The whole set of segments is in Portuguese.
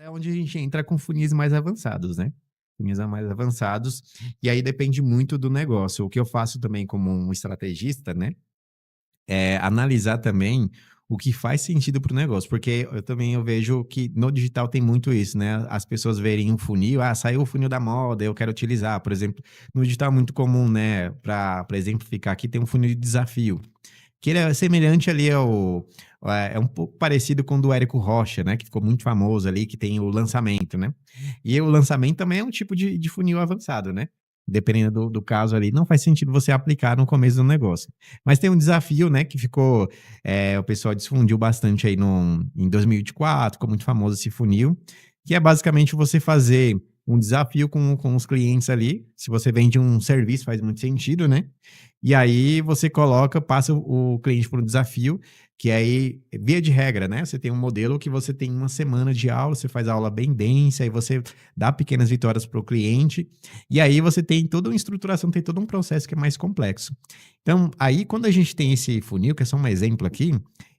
é onde a gente entra com funis mais avançados, né? Funis mais avançados, e aí depende muito do negócio. O que eu faço também como um estrategista, né? É analisar também o que faz sentido para o negócio, porque eu vejo que no digital tem muito isso, né? As pessoas verem um funil, saiu o funil da moda, eu quero utilizar, por exemplo, no digital é muito comum, né? Para exemplificar aqui, tem um funil de desafio, que ele é semelhante ali é um pouco parecido com o do Érico Rocha, né? Que ficou muito famoso ali, que tem o lançamento, né? E o lançamento também é um tipo de funil avançado, né? Dependendo do caso ali, não faz sentido você aplicar no começo do negócio. Mas tem um desafio, né? Que ficou, o pessoal difundiu bastante aí em 2024, ficou muito famoso esse funil, que é basicamente você fazer um desafio com os clientes ali. Se você vende um serviço, faz muito sentido, né? E aí você passa o cliente por um desafio, que aí, via de regra, né? Você tem um modelo que você tem uma semana de aula, você faz a aula bem densa, aí você dá pequenas vitórias para o cliente, e aí você tem toda uma estruturação, tem todo um processo que é mais complexo. Então, aí quando a gente tem esse funil, que é só um exemplo aqui,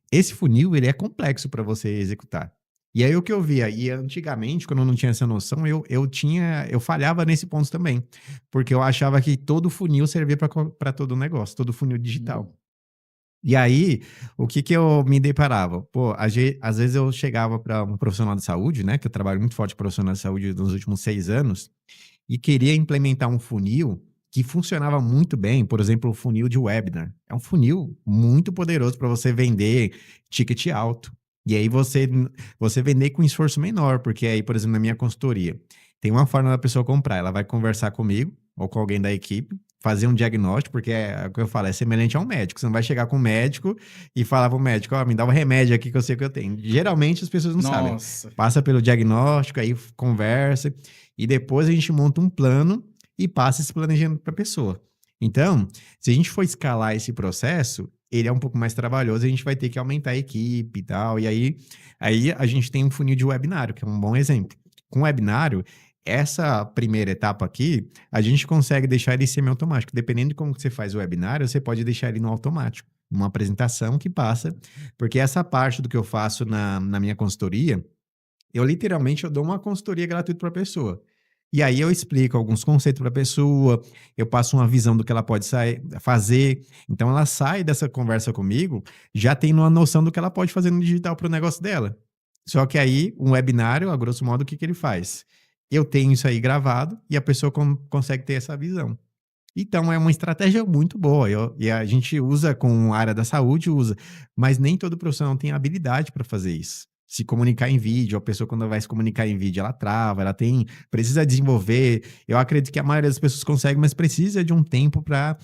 esse funil ele é complexo para você executar. E aí o que eu via, e antigamente, quando eu não tinha essa noção, eu falhava nesse ponto também. Porque eu achava que todo funil servia para todo negócio, todo funil digital. E aí, o que que eu me deparava? Pô, às vezes eu chegava para um profissional de saúde, né? Que eu trabalho muito forte com profissional de saúde nos últimos 6 anos, e queria implementar um funil que funcionava muito bem, por exemplo, o funil de webinar. É um funil muito poderoso para você vender ticket alto. E aí você vender com esforço menor, porque aí, por exemplo, na minha consultoria, tem uma forma da pessoa comprar, ela vai conversar comigo ou com alguém da equipe, fazer um diagnóstico, porque é o que eu falo, é semelhante a um médico. Você não vai chegar com um médico e falar para o médico, ó, me dá um remédio aqui que eu sei que eu tenho. Geralmente as pessoas não sabem. Nossa. Passa pelo diagnóstico, aí conversa, e depois a gente monta um plano e passa esse planejamento para a pessoa. Então, se a gente for escalar esse processo, ele é um pouco mais trabalhoso, a gente vai ter que aumentar a equipe e tal. E aí a gente tem um funil de webinário, que é um bom exemplo. Com o webinário, essa primeira etapa aqui, a gente consegue deixar ele semi-automático. Dependendo de como você faz o webinário, você pode deixar ele no automático. Uma apresentação que passa, porque essa parte do que eu faço na minha consultoria, eu dou uma consultoria gratuita para a pessoa. E aí eu explico alguns conceitos para a pessoa, eu passo uma visão do que ela pode fazer. Então ela sai dessa conversa comigo já tendo uma noção do que ela pode fazer no digital para o negócio dela. Só que aí, um webinário, a grosso modo, o que que ele faz? Eu tenho isso aí gravado e a pessoa consegue ter essa visão. Então é uma estratégia muito boa. E a gente usa com a área da saúde, usa, mas nem todo profissional tem habilidade para fazer isso. Se comunicar em vídeo, a pessoa quando vai se comunicar em vídeo, ela trava, precisa desenvolver. Eu acredito que a maioria das pessoas consegue, mas precisa de um tempo para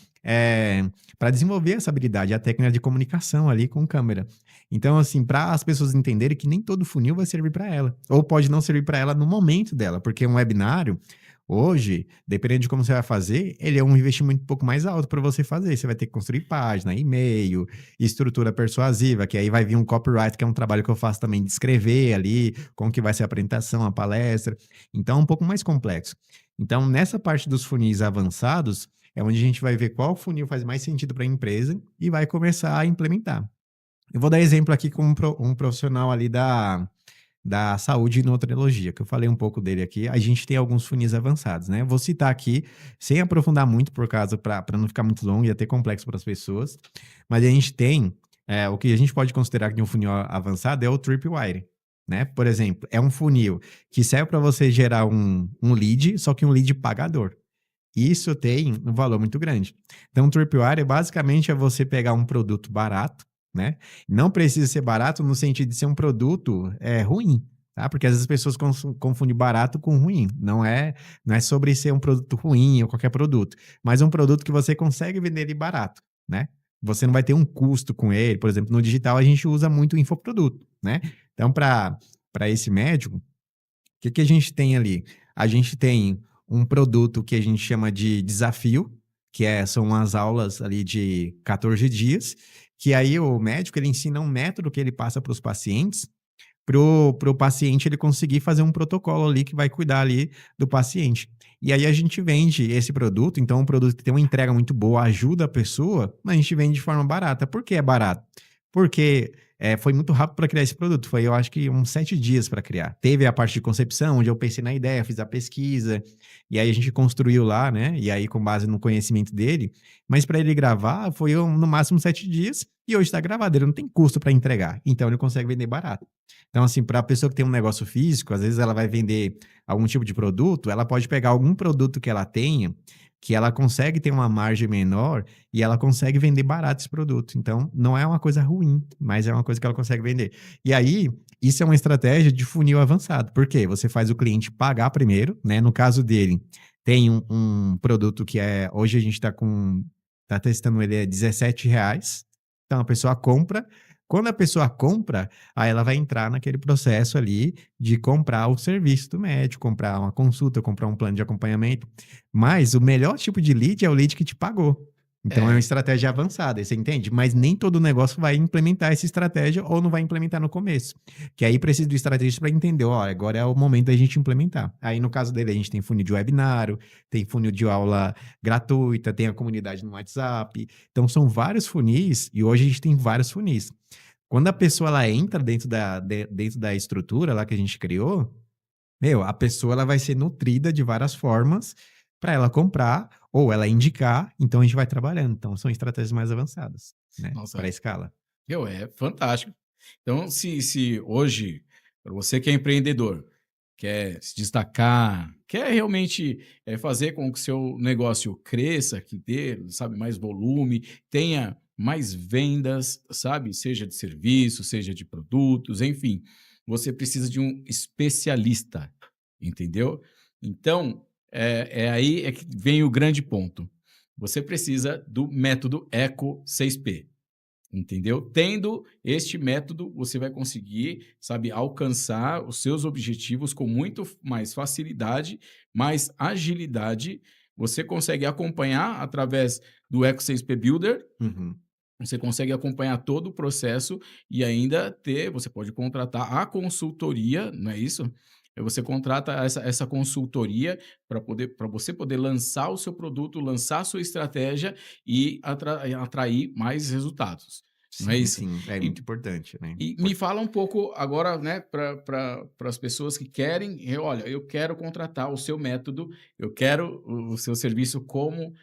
desenvolver essa habilidade, a técnica de comunicação ali com câmera. Então, assim, para as pessoas entenderem que nem todo funil vai servir para ela, ou pode não servir para ela no momento dela, porque um webinário hoje, dependendo de como você vai fazer, ele é um investimento um pouco mais alto para você fazer. Você vai ter que construir página, e-mail, estrutura persuasiva, que aí vai vir um copyright, que é um trabalho que eu faço também de escrever ali, como que vai ser a apresentação, a palestra. Então, é um pouco mais complexo. Então, nessa parte dos funis avançados, é onde a gente vai ver qual funil faz mais sentido para a empresa e vai começar a implementar. Eu vou dar exemplo aqui com um profissional ali da saúde e nutrologia, que eu falei um pouco dele aqui. A gente tem alguns funis avançados, né? Vou citar aqui, sem aprofundar muito, por causa para não ficar muito longo e até complexo para as pessoas. Mas a gente tem o que a gente pode considerar de um funil avançado é o Tripwire, né? Por exemplo, é um funil que serve para você gerar um lead, só que um lead pagador. Isso tem um valor muito grande. Então, o Tripwire basicamente é você pegar um produto barato, né? Não precisa ser barato no sentido de ser um produto ruim, tá? Porque às vezes as pessoas confundem barato com ruim. Não é sobre ser um produto ruim ou qualquer produto, mas um produto que você consegue vender ele barato, né? Você não vai ter um custo com ele. Por exemplo, no digital a gente usa muito o infoproduto, né? Então, para esse médico, o que que a gente tem ali? A gente tem um produto que a gente chama de desafio, são as aulas ali de 14 dias, que aí o médico ele ensina um método que ele passa para os pacientes, para o paciente ele conseguir fazer um protocolo ali que vai cuidar ali do paciente. E aí a gente vende esse produto, então um produto que tem uma entrega muito boa, ajuda a pessoa, mas a gente vende de forma barata. Por que é barato? Porque foi muito rápido para criar esse produto. Foi, eu acho que uns 7 dias para criar. Teve a parte de concepção, onde eu pensei na ideia, fiz a pesquisa, e aí a gente construiu lá, né? E aí, com base no conhecimento dele. Mas para ele gravar, foi no máximo 7 dias, e hoje está gravado. Ele não tem custo para entregar. Então, ele consegue vender barato. Então, assim, para a pessoa que tem um negócio físico, às vezes ela vai vender algum tipo de produto, ela pode pegar algum produto que ela tenha, que ela consegue ter uma margem menor e ela consegue vender barato esse produto. Então, não é uma coisa ruim, mas é uma coisa que ela consegue vender. E aí, isso é uma estratégia de funil avançado. Por quê? Você faz o cliente pagar primeiro, né? No caso dele, tem um produto que hoje a gente tá testando ele a R$ 17. Então, a pessoa compra. Quando a pessoa compra, aí ela vai entrar naquele processo ali de comprar o serviço do médico, comprar uma consulta, comprar um plano de acompanhamento. Mas o melhor tipo de lead é o lead que te pagou. Então é uma É, estratégia avançada, você entende? Mas nem todo negócio vai implementar essa estratégia ou não vai implementar no começo. Que aí precisa do estrategista para entender, ó, agora é o momento da gente implementar. Aí no caso dele, a gente tem funil de webinário, tem funil de aula gratuita, tem a comunidade no WhatsApp. Então são vários funis e hoje a gente tem vários funis. Quando a pessoa ela entra dentro da estrutura lá que a gente criou, a pessoa ela vai ser nutrida de várias formas para ela comprar ou ela indicar, então a gente vai trabalhando. Então são estratégias mais avançadas, né, para a nossa, escala. é fantástico. Então, se hoje, para você que é empreendedor, quer se destacar, quer realmente fazer com que o seu negócio cresça, que dê, sabe, mais volume, tenha mais vendas, sabe, seja de serviço, seja de produtos, enfim, você precisa de um especialista, entendeu? Então, aí é que vem o grande ponto. Você precisa do método Eco 6P. Entendeu? Tendo este método, você vai conseguir, sabe, alcançar os seus objetivos com muito mais facilidade, mais agilidade. Você consegue acompanhar através do Eco 6P Builder, Uhum. você consegue acompanhar todo o processo e ainda você pode contratar a consultoria, não é isso? Você contrata essa consultoria para você poder lançar o seu produto, lançar a sua estratégia e atrair mais resultados, não é Sim, isso? sim, é E, muito importante, né? e me fala um pouco agora, né, para as pessoas que querem, olha, eu quero contratar o seu método, eu quero o seu serviço, como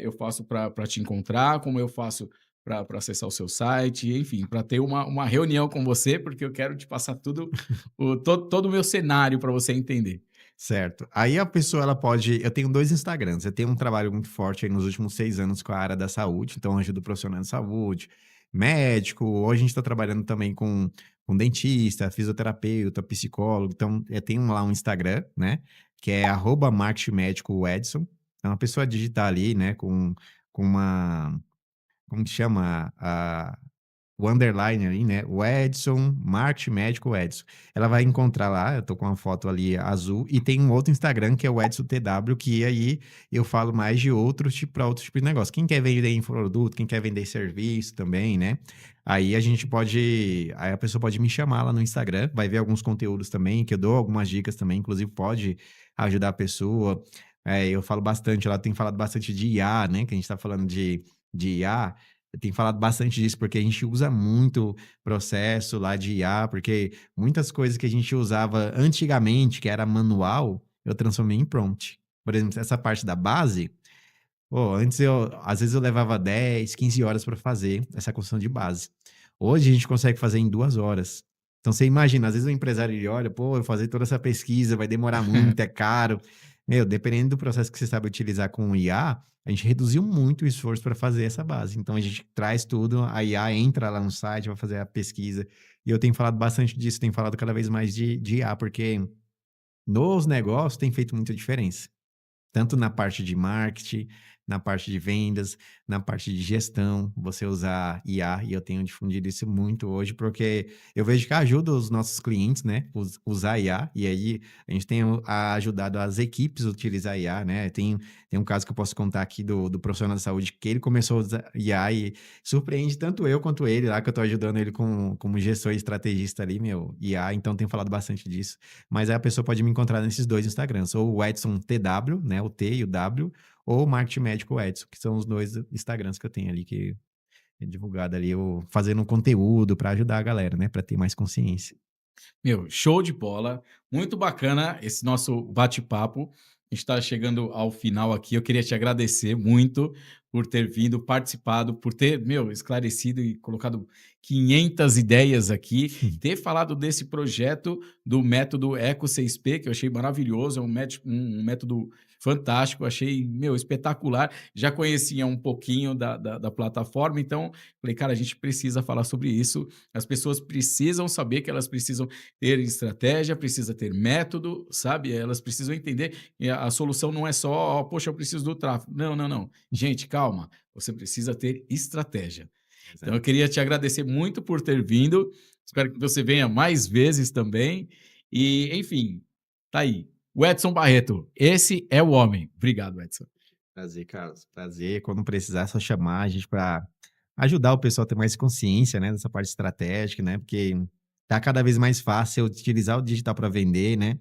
eu faço para te encontrar, como eu faço para acessar o seu site, enfim, para ter uma reunião com você, porque eu quero te passar todo o meu cenário para você entender. Certo. Aí a pessoa, ela pode. Eu tenho 2 Instagrams. Eu tenho um trabalho muito forte aí nos últimos 6 anos com a área da saúde. Então, eu ajudo profissional de saúde, médico. Hoje a gente está trabalhando também com dentista, fisioterapeuta, psicólogo. Então, eu tenho lá um Instagram, né? Que é @marketingmédico_edson. Então, a pessoa digitar ali, né? Com uma. Como que chama? O underline ali, né? O Edson, Marketing Médico Edson. Ela vai encontrar lá, eu tô com uma foto ali azul, e tem um outro Instagram que é o Edson TW, que aí eu falo mais de outros tipo, para outros tipos de negócio. Quem quer vender produto, quem quer vender serviço também, né? Aí a pessoa pode me chamar lá no Instagram, vai ver alguns conteúdos também, que eu dou algumas dicas também, inclusive pode ajudar a pessoa. Eu falo bastante, ela tem falado bastante de IA, né? Que a gente tá falando de IA. Eu tenho falado bastante disso, porque a gente usa muito processo lá de IA, porque muitas coisas que a gente usava antigamente, que era manual, eu transformei em prompt. Por exemplo, essa parte da base, pô, antes às vezes eu levava 10, 15 horas para fazer essa construção de base. Hoje a gente consegue fazer em 2 horas. Então você imagina, às vezes o empresário ele olha, pô, eu fazer toda essa pesquisa vai demorar muito, é caro. Meu, dependendo do processo que você sabe utilizar com o IA, a gente reduziu muito o esforço para fazer essa base. Então a gente traz tudo, a IA entra lá no site, vai fazer a pesquisa. E eu tenho falado bastante disso, tenho falado cada vez mais de IA, porque nos negócios tem feito muita diferença tanto na parte de marketing, na parte de vendas, na parte de gestão, você usar IA, e eu tenho difundido isso muito hoje, porque eu vejo que ajuda os nossos clientes, né, usar IA, e aí a gente tem ajudado as equipes a utilizar IA, né, tem um caso que eu posso contar aqui do profissional da saúde, que ele começou a usar IA e surpreende tanto eu quanto ele lá, que eu tô ajudando ele como gestor e estrategista ali, meu, IA, então tenho falado bastante disso. Mas aí a pessoa pode me encontrar nesses 2 Instagrams, ou o Edson TW, né, o T e o W, ou o Marketing Médico Edson, que são os 2 Instagrams que eu tenho ali, que É divulgado ali, fazendo conteúdo para ajudar a galera, né? Para ter mais consciência. Meu, show de bola. Muito bacana esse nosso bate-papo. A gente está chegando ao final aqui. Eu queria te agradecer muito por ter vindo, participado, por ter, meu, esclarecido e colocado 500 ideias aqui, ter falado desse projeto do método Eco 6P, que eu achei maravilhoso, é um método fantástico, achei, meu, espetacular. Já conhecia um pouquinho da plataforma, então falei, cara, a gente precisa falar sobre isso. As pessoas precisam saber que elas precisam ter estratégia, precisa ter método, sabe? Elas precisam entender que a solução não é só, "Oh, poxa, eu preciso do tráfego". Não, não, não. Gente, calma. Você precisa ter estratégia. Então, eu Exato. queria te agradecer muito por ter vindo. Espero que você venha mais vezes também. E, enfim, tá aí. O Edson Barreto, esse é o homem. Obrigado, Edson. Prazer, Carlos. Prazer. Quando precisar, é só chamar a gente para ajudar o pessoal a ter mais consciência, né, dessa parte estratégica, né? Porque tá cada vez mais fácil utilizar o digital para vender, né?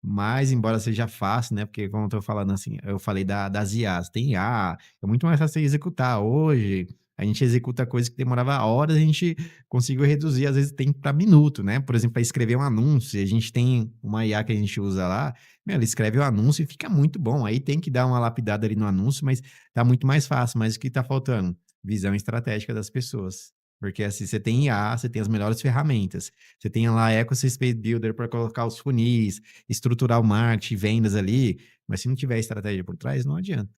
Mas embora seja fácil, né? Porque como eu tô falando assim, eu falei das IAs, tem IA, é muito mais fácil de executar. Hoje, a gente executa coisas que demorava horas, a gente conseguiu reduzir, às vezes, tempo para minuto, né? Por exemplo, para escrever um anúncio, a gente tem uma IA que a gente usa lá, meu, ela escreve o anúncio e fica muito bom. Aí tem que dar uma lapidada ali no anúncio, mas tá muito mais fácil. Mas o que tá faltando? Visão estratégica das pessoas. Porque assim, você tem IA, você tem as melhores ferramentas. Você tem lá EcoSpace Builder para colocar os funis, estruturar o marketing, vendas ali, mas se não tiver estratégia por trás, não adianta.